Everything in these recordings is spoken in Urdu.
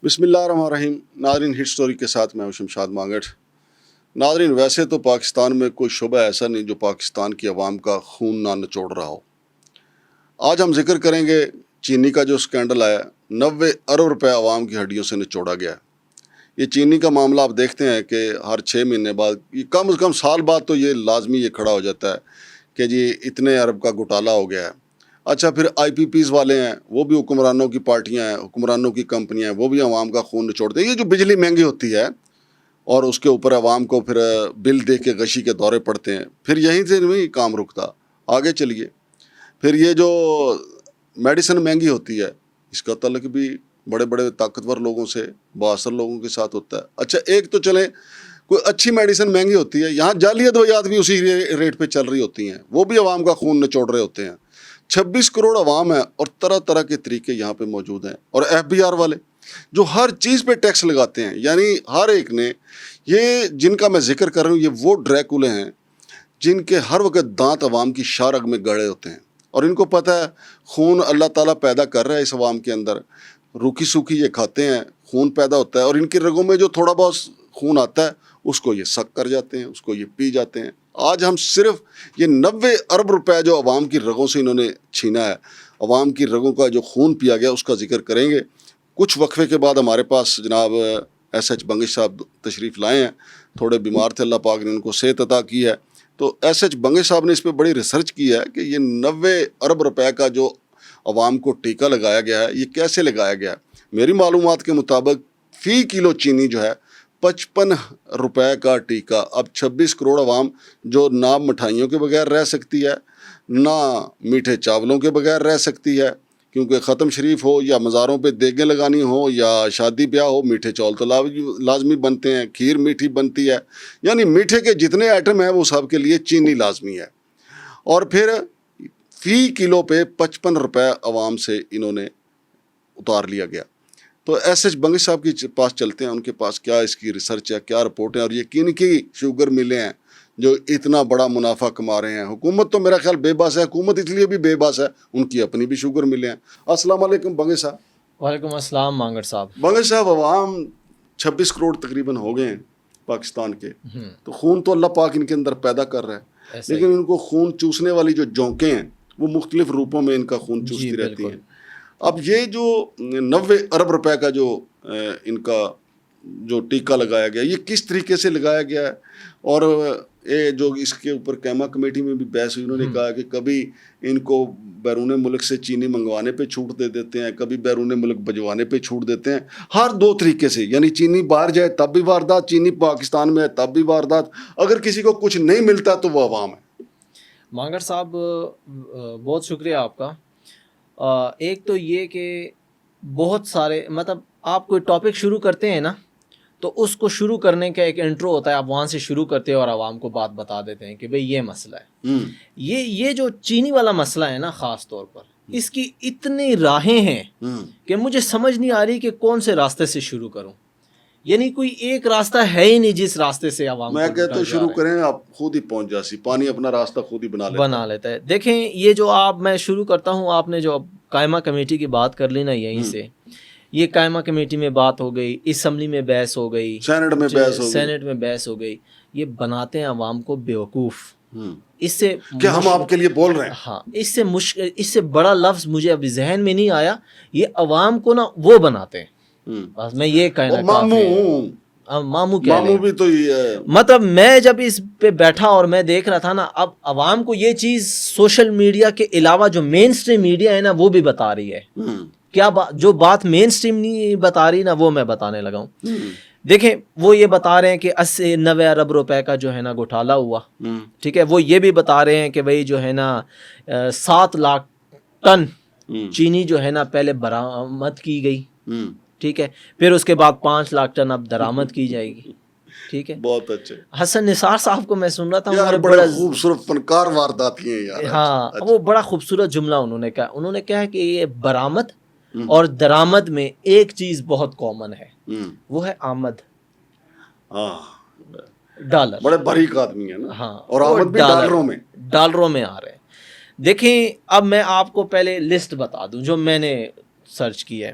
بسم اللہ الرحمن الرحیم. ناظرین، ہٹ سٹوری کے ساتھ میں ہوں شمشاد مانگڑ. ناظرین، ویسے تو پاکستان میں کوئی شعبہ ایسا نہیں جو پاکستان کی عوام کا خون نہ نچوڑ رہا ہو. آج ہم ذکر کریں گے چینی کا جو سکینڈل آیا. 90 ارب روپے عوام کی ہڈیوں سے نچوڑا گیا. یہ چینی کا معاملہ آپ دیکھتے ہیں کہ ہر 6 مہینے بعد، کم از کم سال بعد تو یہ لازمی یہ کھڑا ہو جاتا ہے کہ جی اتنے ارب کا گھوٹالہ ہو گیا ہے. اچھا، پھر آئی پی پیز والے ہیں، وہ بھی حکمرانوں کی پارٹیاں ہیں، حکمرانوں کی کمپنیاں ہیں، وہ بھی عوام کا خون نچوڑتے ہیں. یہ جو بجلی مہنگی ہوتی ہے اور اس کے اوپر عوام کو پھر بل دے کے غشی کے دورے پڑتے ہیں، پھر یہیں سے نہیں کام رکتا. آگے چلیے. پھر یہ جو میڈیسن مہنگی ہوتی ہے، اس کا تعلق بھی بڑے بڑے طاقتور لوگوں سے، بااثر لوگوں کے ساتھ ہوتا ہے. اچھا، ایک تو چلیں کوئی اچھی میڈیسن مہنگی ہوتی ہے، یہاں جعلی ادویات بھی اسی ریٹ پہ چل رہی ہوتی ہیں، وہ بھی عوام کا خون نچوڑ رہے ہوتے ہیں. 26 کروڑ عوام ہے اور طرح طرح کے طریقے یہاں پہ موجود ہیں. اور ایف بی آر والے جو ہر چیز پہ ٹیکس لگاتے ہیں، یعنی ہر ایک نے، یہ جن کا میں ذکر کر رہا ہوں، یہ وہ ڈریکولے ہیں جن کے ہر وقت دانت عوام کی شارگ میں گڑے ہوتے ہیں. اور ان کو پتہ ہے خون اللہ تعالیٰ پیدا کر رہا ہے اس عوام کے اندر. روکھی سوکھی یہ کھاتے ہیں، خون پیدا ہوتا ہے، اور ان کی رگوں میں جو تھوڑا بہت خون آتا ہے اس کو یہ سک کر جاتے ہیں، اس کو یہ پی جاتے ہیں. آج ہم صرف یہ 90 ارب روپے جو عوام کی رگوں سے انہوں نے چھینا ہے، عوام کی رگوں کا جو خون پیا گیا، اس کا ذکر کریں گے. کچھ وقفے کے بعد ہمارے پاس جناب ایس ایچ بنگش صاحب تشریف لائے ہیں. تھوڑے بیمار تھے، اللہ پاک نے ان کو صحت عطا کی ہے. تو ایس ایچ بنگش صاحب نے اس پہ بڑی ریسرچ کی ہے کہ یہ 90 ارب روپے کا جو عوام کو ٹیکہ لگایا گیا ہے، یہ کیسے لگایا گیا ہے. میری معلومات کے مطابق فی کلو چینی جو ہے 55 روپے کا ٹیکہ. اب 26 کروڑ عوام جو نہ مٹھائیوں کے بغیر رہ سکتی ہے، نہ میٹھے چاولوں کے بغیر رہ سکتی ہے، کیونکہ ختم شریف ہو یا مزاروں پہ دیگیں لگانی ہو یا شادی بیاہ ہو، میٹھے چاول تو لازمی بنتے ہیں، کھیر میٹھی بنتی ہے. یعنی میٹھے کے جتنے آئٹم ہیں وہ سب کے لیے چینی لازمی ہے. اور پھر فی کلو پہ 55 روپے عوام سے انہوں نے اتار لیا گیا. تو ایس ایچ بنگش صاحب کے پاس چلتے ہیں، ان کے پاس کیا اس کی ریسرچ ہے، کیا رپورٹ ہے، اور یہ کن کی شوگر ملیں ہیں جو اتنا بڑا منافع کما رہے ہیں. حکومت تو میرا خیال بے بس ہے، حکومت اس لیے بھی بے بس ہے، ان کی اپنی بھی شوگر ملیں ہیں. السلام علیکم بنگش صاحب. وعلیکم السلام مانگڑ صاحب. بنگش صاحب، عوام 26 کروڑ تقریباً ہو گئے ہیں پاکستان کے. تو خون تو اللہ پاک ان کے اندر پیدا کر رہا ہے، لیکن ان کو خون چوسنے والی جو جونکیں ہیں وہ مختلف روپوں میں ان کا خون چوستی رہتی ہیں. اب یہ جو 90 ارب روپے کا جو ان کا جو ٹیکہ لگایا گیا، یہ کس طریقے سے لگایا گیا ہے؟ اور یہ جو اس کے اوپر قیمہ کمیٹی میں بھی بحث ہوئی، انہوں نے کہا کہ کبھی ان کو بیرون ملک سے چینی منگوانے پہ چھوٹ دے دیتے ہیں، کبھی بیرون ملک بھجوانے پہ چھوٹ دیتے ہیں. ہر 2 طریقے سے، یعنی چینی باہر جائے تب بھی واردات، چینی پاکستان میں ہے تب بھی واردات. اگر کسی کو کچھ نہیں ملتا تو وہ عوام ہے. مانگڑ صاحب بہت شکریہ آپ کا. ایک تو یہ کہ بہت سارے، مطلب آپ کوئی ٹاپک شروع کرتے ہیں نا، تو اس کو شروع کرنے کا ایک انٹرو ہوتا ہے، آپ وہاں سے شروع کرتے ہیں اور عوام کو بات بتا دیتے ہیں کہ بھئی یہ مسئلہ ہے. یہ جو چینی والا مسئلہ ہے نا، خاص طور پر اس کی اتنی راہیں ہیں کہ مجھے سمجھ نہیں آ رہی کہ کون سے راستے سے شروع کروں. یعنی کوئی ایک راستہ ہے ہی نہیں جس راستے سے عوام میں کہتا ہوں شروع کریں، آپ خود ہی پہنچ جاسی، پانی اپنا راستہ خود ہی بنا لیتا ہے. دیکھیں، یہ جو میں شروع کرتا ہوں، آپ نے جو قائمہ کمیٹی کی بات کر لی نا، یہیں سے یہ قائمہ کمیٹی میں بات ہو گئی، اسمبلی میں بحث ہو گئی، سینٹ میں بحث ہو گئی. یہ بناتے ہیں عوام کو بیوقوف. اس سے کہ ہم آپ کے لیے بول رہے ہیں. ہاں، اس سے بڑا لفظ مجھے ابھی ذہن میں نہیں آیا. یہ عوام کو نا وہ بناتے ہیں. بس میں یہ کہنا ماموں بھی تو یہ ہے. مطلب میں جب اس پہ بیٹھا اور میں دیکھ رہا تھا نا، اب عوام کو یہ چیز سوشل میڈیا کے علاوہ جو مین اسٹریم میڈیا ہے نا، وہ بھی بتا رہی ہے. کیا جو بات مین اسٹریم نہیں بتا رہی نا، وہ میں بتانے لگا ہوں. دیکھیں، وہ یہ بتا رہے ہیں کہ 80-90 ارب روپے کا جو ہے نا گھوٹالہ ہوا. ٹھیک ہے، وہ یہ بھی بتا رہے ہیں کہ بھئی جو ہے نا 7 لاکھ ٹن چینی جو ہے نا پہلے برآمد کی گئی. ٹھیک ہے، پھر اس کے بعد 5 لاکھ ٹن اب درآمد کی جائے گی. ٹھیک ہے، بہت اچھے. حسن نثار صاحب کو میں سن رہا تھا، بڑا خوبصورت فنکار واردات ہیں یار. ہاں، وہ بڑا خوبصورت جملہ انہوں نے کہا کہ یہ برآمد اور درآمد میں ایک چیز بہت کامن ہے، وہ ہے آمد. ڈالر. بڑے باریک آدمی ہیں نا. ہاں، اور آمد بھی ڈالروں میں آ رہے ہیں. دیکھیں، اب میں آپ کو پہلے لسٹ بتا دوں جو میں نے سرچ کی ہے.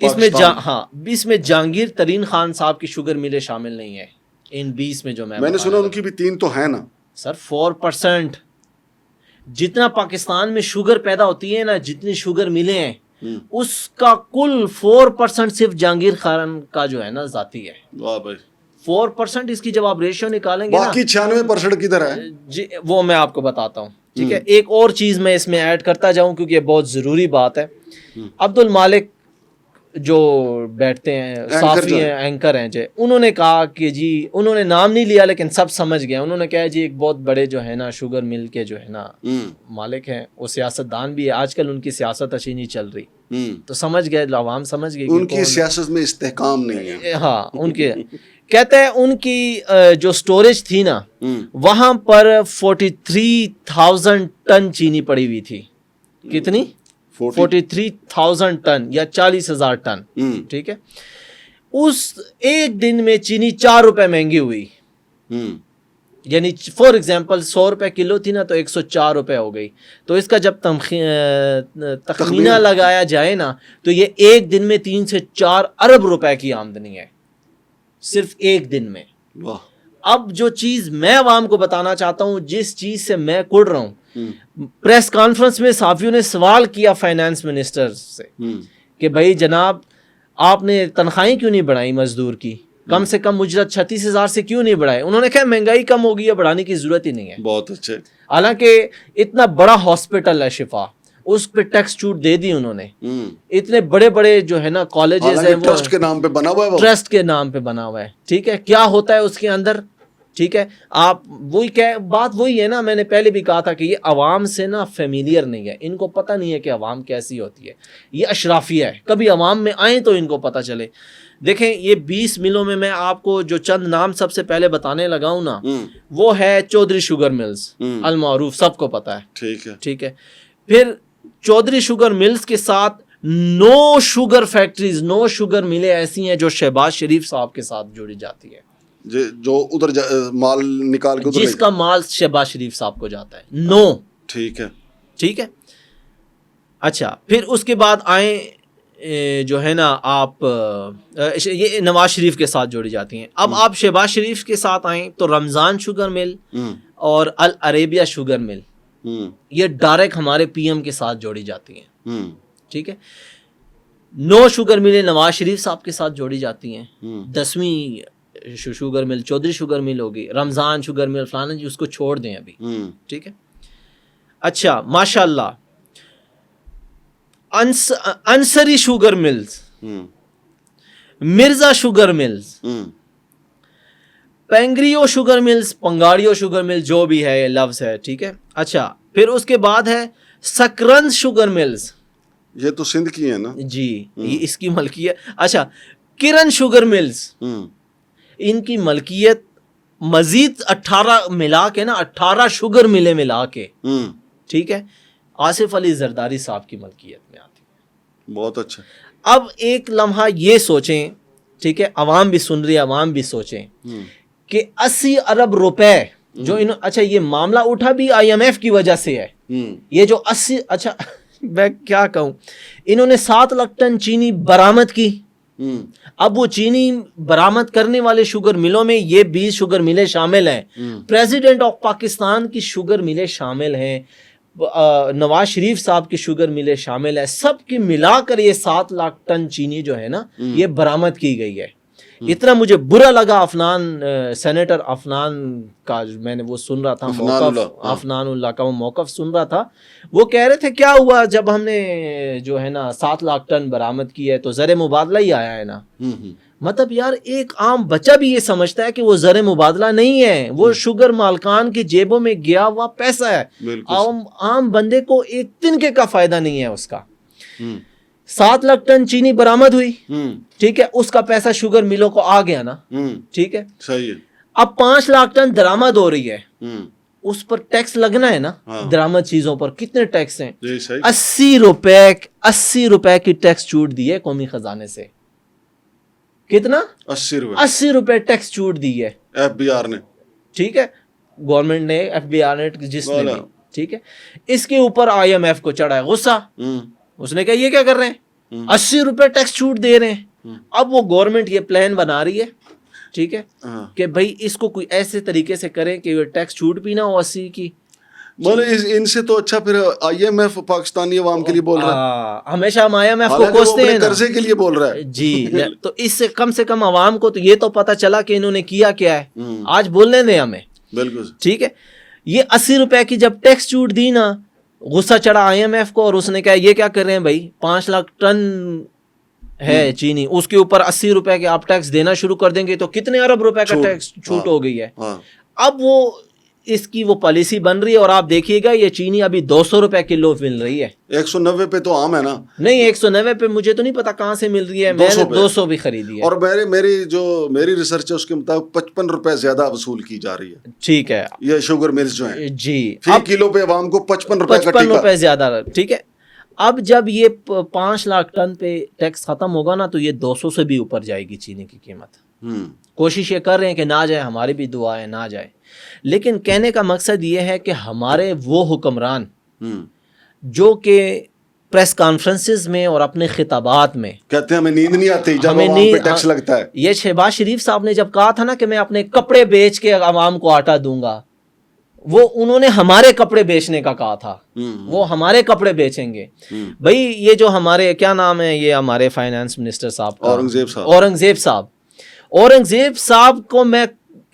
اس میں جہانگیر ترین خان صاحب کی شوگر ملیں شامل نہیں ہے ان 20 میں جو میں نے سنا ان کی بھی 3 تو ہیں نا سر 4%. جتنا پاکستان میں شوگر پیدا ہوتی ہے نا، جتنی شوگر ملیں ہیں اس کا کل 4% صرف جہانگیر خان کا جو ہے نا ذاتی ہے. واہ بھائی 4%. اس کی جب آپ ریشیو نکالیں گے نا، باقی 96% کدھر ہے؟ جی وہ میں آپ کو بتاتا ہوں. ٹھیک ہے، ایک اور چیز میں اس میں ایڈ کرتا جاؤں کیونکہ یہ بہت ضروری بات ہے. عبد المالک جو بیٹھتے ہیں صحافی ہیں، اینکر ہیں جی، انہوں نے کہا کہ جی، انہوں نے نام نہیں لیا لیکن سب سمجھ گئے. انہوں نے کہا جی ایک بہت بڑے جو ہے نا شوگر مل کے جو ہے نا مالک ہیں، وہ سیاست دان بھی ہے. آج کل ان کی سیاست اچھی نہیں چل رہی تو سمجھ گئے، عوام سمجھ گئی ان کی سیاست میں استحکام نہیں ہے. ہاں ان کے کہتے ہیں ان کی جو سٹوریج تھی نا وہاں پر 43,000 ٹن چینی پڑی ہوئی تھی. کتنی؟ 43,000 ٹن یا 40,000 ٹن. ٹھیک ہے، اس ایک دن میں چینی 4 روپے مہنگی ہوئی. یعنی فور ایگزامپل 100 روپے کلو تھی نا تو 104 روپے ہو گئی. تو اس کا جب تخمینہ لگایا جائے نا تو یہ ایک دن میں 3 سے 4 ارب روپے کی آمدنی ہے صرف ایک دن میں. اب جو چیز میں عوام کو بتانا چاہتا ہوں، جس چیز سے میں کڑ رہا ہوں، پریس کانفرنس میں صحافیوں نے سوال کیا فائنانس منسٹر سے کہ بھائی جناب آپ نے تنخواہیں کیوں نہیں بڑھائی مزدور کی، کم سے کم اجرت 36,000 سے کیوں نہیں بڑھائے؟ انہوں نے کہا مہنگائی کم ہو گئی ہے، بڑھانے کی ضرورت ہی نہیں ہے. بہت اچھے. حالانکہ اتنا بڑا ہاسپٹل ہے شفا، اس پہ ٹیکس چھوٹ دے دی انہوں نے. اتنے بڑے بڑے جو ہے نا کالجز ہیں، وہ ٹرسٹ کے نام پہ بنا ہوا ہے، ٹرسٹ کے نام پہ بنا ہوا ہے. ٹھیک ہے، کیا ہوتا ہے اس کے اندر؟ ٹھیک ہے، آپ وہی بات وہی ہے نا، میں نے پہلے بھی کہا تھا کہ یہ عوام سے نا فیملیئر نہیں ہے، ان کو پتہ نہیں ہے کہ عوام کیسی ہوتی ہے. یہ اشرافیہ ہے، کبھی عوام میں آئیں تو ان کو پتہ چلے. دیکھیں یہ 20 ملوں میں میں آپ کو جو چند نام سب سے پہلے بتانے لگا ہوں نا، وہ ہے چودھری شوگر ملز، المعروف، سب کو پتہ ہے. ٹھیک ہے، ٹھیک ہے. پھر چودھری شوگر ملز کے ساتھ 9 شوگر فیکٹریز، 9 شوگر ملیں ایسی ہیں جو شہباز شریف صاحب کے ساتھ جوڑی جاتی ہے، جو ادھر مال نکال کے جس کا مال شہباز شریف صاحب کو جاتا ہے. 9. ٹھیک ہے، ٹھیک ہے. اچھا، پھر اس کے بعد آئیں جو ہے نا آپ یہ نواز شریف کے ساتھ جوڑی جاتی ہیں. اب آپ شہباز شریف کے ساتھ آئیں تو رمضان شوگر مل اور العریبیہ شوگر مل، یہ ڈائریکٹ ہمارے پی ایم کے ساتھ جوڑی جاتی ہیں. ٹھیک ہے. 9 شوگر ملیں نواز شریف صاحب کے ساتھ جوڑی جاتی ہیں. 10ویں sugar mill Chaudhry sugar mill ہوگی، رمضان شوگر مل فلانا جی، اس کو چھوڑ دیں ابھی. ٹھیک ہے. اچھا ماشاء اللہ، Ansari sugar mills, Mirza sugar mills, Pangrio sugar mills, پنگاڑیو شوگر مل، جو بھی ہے یہ لفظ ہے. ٹھیک ہے. اچھا پھر اس کے بعد ہے سکرند شوگر ملز، یہ تو سندھ کی ہے نا جی، یہ اس کی ملکیت. اچھا کرن شوگر ملز، ان کی ملکیت مزید 18 ملا کے نا 18 شوگر ملیں ملا کے. ٹھیک ہے. آصف علی زرداری صاحب کی ملکیت میں آتی ہے. بہت اچھا. اب ایک لمحہ یہ سوچیں، ٹھیک ہے، عوام بھی سن رہی ہے، عوام بھی سوچیں کہ 80 ارب روپے جو اچھا یہ معاملہ اٹھا بھی IMF کی وجہ سے ہے. یہ جو 80 اچھا میں کیا کہوں، انہوں نے 7 لاکھ ٹن چینی برآمد کی. اب وہ چینی برآمد کرنے والے شوگر ملوں میں یہ 20 شوگر ملیں شامل ہیں، پریزیڈنٹ آف پاکستان کی شوگر ملیں شامل ہیں، نواز شریف صاحب کی شوگر ملیں شامل ہیں. سب کی ملا کر یہ 7 لاکھ ٹن چینی جو ہے نا یہ برآمد کی گئی ہے. اتنا مجھے برا لگا سینیٹر افنان کا، میں نے وہ سن رہا تھا موقف، افنان اللہ کا وہ موقف سن رہا تھا. وہ کہہ رہے تھے کیا ہوا جب ہم نے جو ہے نا 7 لاکھ ٹن برآمد کی ہے تو زر مبادلہ ہی آیا ہے نا. مطلب یار ایک عام بچہ بھی یہ سمجھتا ہے کہ وہ زر مبادلہ نہیں ہے، وہ شوگر مالکان کی جیبوں میں گیا ہوا پیسہ ہے. عام بندے کو ایک تنکے کا فائدہ نہیں ہے اس کا. 7 لاکھ ٹن چینی برآمد ہوئی، ٹھیک ہے، اس کا پیسہ شوگر ملوں کو آ گیا نا. ٹھیک ہے. صحیح ہے. اب 5 لاکھ ٹن درآمد ہو رہی ہے، اس پر ٹیکس لگنا ہے نا. درآمد چیزوں پر کتنے ٹیکس ہیں؟ 80 روپے کی ٹیکس چھوٹ دی ہے قومی خزانے سے. کتنا؟ 80 روپے ٹیکس چھوٹ دی ہے FBR نے. ٹھیک ہے، گورنمنٹ نے، FBR نے، جس نے بھی. ٹھیک ہے. اس کے اوپر IMF کو چڑھا ہے غصہ. اس نے کہا یہ کیا کر رہے ہیں, 80 روپے ٹیکس چھوٹ دے رہے ہیں. اب وہ گورنمنٹ یہ پلان بنا رہی ہے, ٹھیک ہے, کہ بھائی اس کو کوئی ایسے طریقے سے کریں کہ یہ ٹیکس چھوٹ بھی نہ ہو 80 کی. مطلب ان سے تو اچھا پھر آئی ایم ایف پاکستانی عوام کے لیے بول رہا ہے, ہمیشہ ہم آئی ایم ایف کو حالانکہ وہ کوستے اپنے ہیں نا. قرضے کے لیے بول رہا ہے. جی تو اس سے کم عوام کو تو یہ تو پتا چلا کہ انہوں نے کیا کیا ہے. آج بولنے دیں ہمیں, بالکل ٹھیک ہے. یہ 80 روپے کی جب ٹیکس چھوٹ دی نا, غصہ چڑھا آئی ایم ایف کو, اور اس نے کہا یہ کیا کر رہے ہیں بھائی, 5 لاکھ ٹن ہے چینی, اس کے اوپر 80 روپے کے آپ ٹیکس دینا شروع کر دیں گے تو کتنے ارب روپے کا ٹیکس چھوٹ ہو گئی ہے. اب وہ اس کی وہ پالیسی بن رہی ہے, اور آپ دیکھیے گا یہ چینی ابھی 200 روپے کلو مل رہی ہے. 190 پہ تو عام ہے نا. نہیں 190 پہ مجھے تو نہیں پتا کہاں سے مل رہی ہے, میں نے 200 بھی خریدی ہے. اور میری ریسرچ ہے اس کے مطابق 55 روپے زیادہ وصول کی جا رہی ہے. ٹھیک ہے, یہ شوگر ملز جو ہیں جی فی کلو پہ عوام کو 55 روپے کا 55 ٹیکہ. روپے زیادہ, ٹھیک ہے. اب جب یہ 5 لاکھ ٹن پہ ٹیکس ختم ہوگا نا, تو یہ 200 سے بھی اوپر جائے گی چینی کی قیمت. کوشش یہ کر رہے ہیں کہ نہ جائے, ہماری بھی دعا ہے نہ جائے. لیکن کہنے کا مقصد یہ ہے کہ ہمارے وہ حکمران جو کہ پریس کانفرنسز میں اور اپنے خطابات میں کہتے ہیں ہمیں نیند نہیں آتی جب عوام پہ ٹیکس لگتا ہے. یہ شہباز شریف صاحب نے جب کہا تھا نا کہ میں اپنے کپڑے بیچ کے عوام کو آٹا دوں گا, وہ انہوں نے ہمارے کپڑے بیچنے کا کہا تھا. وہ ہمارے کپڑے بیچیں گے. بھائی یہ جو ہمارے کیا نام ہے, یہ ہمارے فائنانس منسٹر صاحب اورنگزیب صاحب کو میں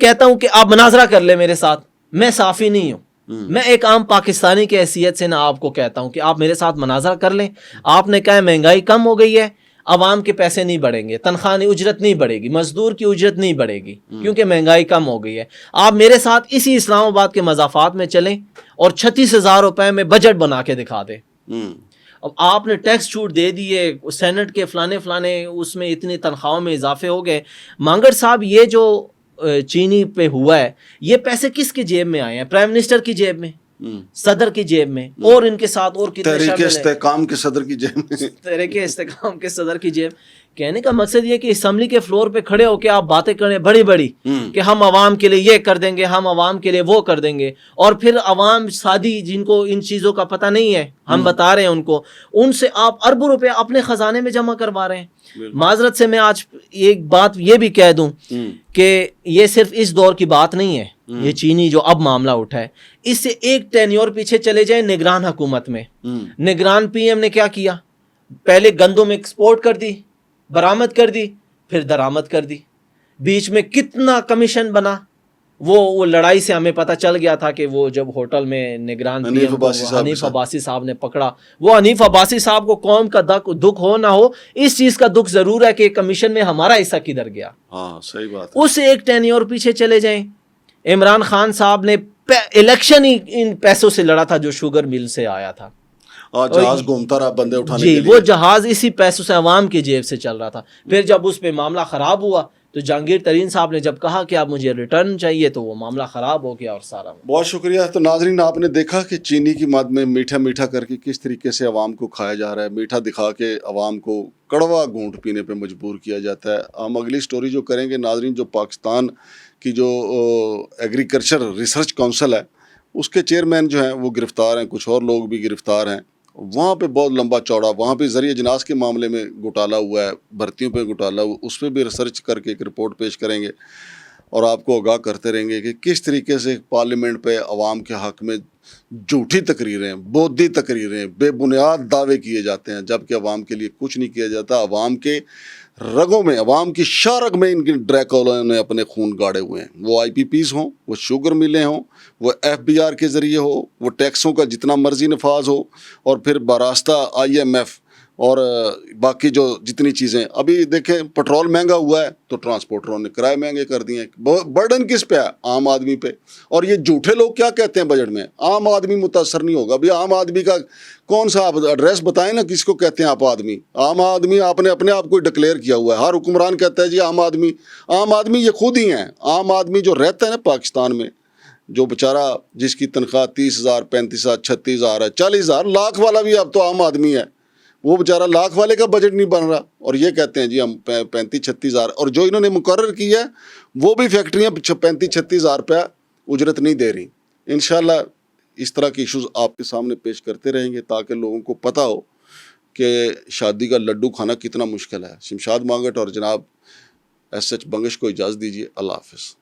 کہتا ہوں کہ آپ مناظرہ کر لیں میرے ساتھ, میں صافی نہیں ہوں. میں ایک عام پاکستانی کی حیثیت سے نہ آپ کو کہتا ہوں کہ آپ میرے ساتھ مناظرہ کر لیں. آپ نے کہا مہنگائی کم ہو گئی ہے, عوام کے پیسے نہیں بڑھیں گے, تنخواہ اجرت نہیں بڑھے گی, مزدور کی اجرت نہیں بڑھے گی کیونکہ مہنگائی کم ہو گئی ہے. آپ میرے ساتھ اسی اسلام آباد کے مضافات میں چلیں اور 36,000 روپے میں بجٹ بنا کے دکھا دیں. اب آپ نے ٹیکس چھوٹ دے دیے, سینٹ کے فلانے اس میں اتنی تنخواہوں میں اضافے ہو گئے. مانگڑ صاحب یہ جو چینی پہ ہوا ہے, یہ پیسے کس کی جیب میں آئے ہیں؟ پرائم منسٹر کی جیب میں, صدر کی جیب میں, اور ان کے ساتھ اور کتنے تحریک استحکام کے صدر کی جیب میں, تحریک استحکام کے صدر کی جیب. کہنے کا مقصد یہ کہ اسمبلی کے فلور پہ کھڑے ہو کے آپ باتیں کریں بڑی بڑی کہ ہم عوام کے لیے یہ کر دیں گے, ہم عوام کے لیے وہ کر دیں گے, اور پھر عوام سادی جن کو ان چیزوں کا پتہ نہیں ہے, ہم بتا رہے ہیں ان کو, ان سے آپ اربوں روپے اپنے خزانے میں جمع کروا رہے ہیں. معذرت سے میں آج ایک بات یہ بھی کہہ دوں کہ یہ صرف اس دور کی بات نہیں ہے, یہ چینی جو اب معاملہ اٹھا ہے, اس سے ایک ٹینیور پیچھے چلے جائیں نگران حکومت میں. نگران پی ایم نے کیا کیا, پہلے گندم ایکسپورٹ کر دی, برآمد کر دی, پھر درآمد کر دی. بیچ میں کتنا کمیشن بنا, وہ لڑائی سے ہمیں پتہ چل گیا تھا کہ وہ جب ہوٹل میں نگران پی ایم حنیف عباسی صاحب نے پکڑا, وہ حنیف عباسی صاحب کو قوم کا دکھ ہو نہ ہو, اس چیز کا دکھ ضرور ہے کہ کمیشن میں ہمارا حصہ کدھر گیا. ہاں صحیح بات. اس سے ایک ٹینیور پیچھے چلے جائیں, عمران خان صاحب نے الیکشن ہی ان پیسوں سے لڑا تھا جو شوگر مل سے آیا تھا. جہاز گھومتا رہا بندے اٹھانے کے لیے, وہ جہاز اسی پیسوں سے عوام کی جیب سے چل رہا تھا. پھر جب اس پہ معاملہ خراب ہوا تو جہانگیر ترین صاحب نے جب کہا کہ اب مجھے ریٹرن چاہیے, تو وہ معاملہ خراب ہو گیا اور سارا. بہت شکریہ. تو ناظرین آپ نے دیکھا کہ چینی کی مد میں میٹھا میٹھا کر کے کس طریقے سے عوام کو کھایا جا رہا ہے, میٹھا دکھا کے عوام کو کڑوا گھونٹ پینے پہ مجبور کیا جاتا ہے. ہم اگلی سٹوری جو کریں گے ناظرین, جو پاکستان کی جو ایگریکلچر ریسرچ کونسل ہے اس کے چیئرمین جو ہیں وہ گرفتار ہیں, کچھ اور لوگ بھی گرفتار ہیں. وہاں پہ بہت لمبا چوڑا, وہاں پہ ذریعہ جناس کے معاملے میں گھوٹالا ہوا ہے, بھرتیوں پہ گھوٹالا ہوا, اس پہ بھی ریسرچ کر کے ایک رپورٹ پیش کریں گے اور آپ کو آگاہ کرتے رہیں گے کہ کس طریقے سے پارلیمنٹ پہ عوام کے حق میں جھوٹی تقریریں, بودی تقریریں, بے بنیاد دعوے کیے جاتے ہیں, جبکہ عوام کے لیے کچھ نہیں کیا جاتا. عوام کے رگوں میں, عوام کی شارگ میں ان کی ڈریکولوں نے اپنے خون گاڑے ہوئے ہیں. وہ آئی پی پیز ہوں, وہ شوگر ملیں ہوں, وہ ایف بی آر کے ذریعے ہو, وہ ٹیکسوں کا جتنا مرضی نفاذ ہو, اور پھر براستہ آئی ایم ایف اور باقی جو جتنی چیزیں. ابھی دیکھیں پٹرول مہنگا ہوا ہے تو ٹرانسپورٹروں نے کرائے مہنگے کر دیے ہیں. برڈن کس پہ ہے؟ عام آدمی پہ. اور یہ جھوٹے لوگ کیا کہتے ہیں بجٹ میں, عام آدمی متاثر نہیں ہوگا. ابھی عام آدمی کا کون سا آپ ایڈریس بتائیں نا, کس کو کہتے ہیں آپ آدمی؟ عام آدمی آپ نے اپنے آپ کو ڈکلیئر کیا ہوا ہے. ہر حکمران کہتا ہے جی عام آدمی. عام آدمی یہ خود ہی ہیں. عام آدمی جو رہتا ہے نا پاکستان میں, جو بیچارہ جس کی تنخواہ 30,000 35,000 36,000 ہے, 40,000 لاکھ والا بھی اب تو عام آدمی ہے, وہ بیچارہ لاکھ والے کا بجٹ نہیں بن رہا, اور یہ کہتے ہیں جی ہم 35-36,000. اور جو انہوں نے مقرر کیا ہے وہ بھی فیکٹریاں 35-36,000 روپیہ اجرت نہیں دے رہی. انشاءاللہ اس طرح کے ایشوز آپ کے سامنے پیش کرتے رہیں گے تاکہ لوگوں کو پتہ ہو کہ شادی کا لڈو کھانا کتنا مشکل ہے. شمشاد مانگٹ اور جناب ایس ایچ بنگش کو اجازت دیجیے. اللہ حافظ.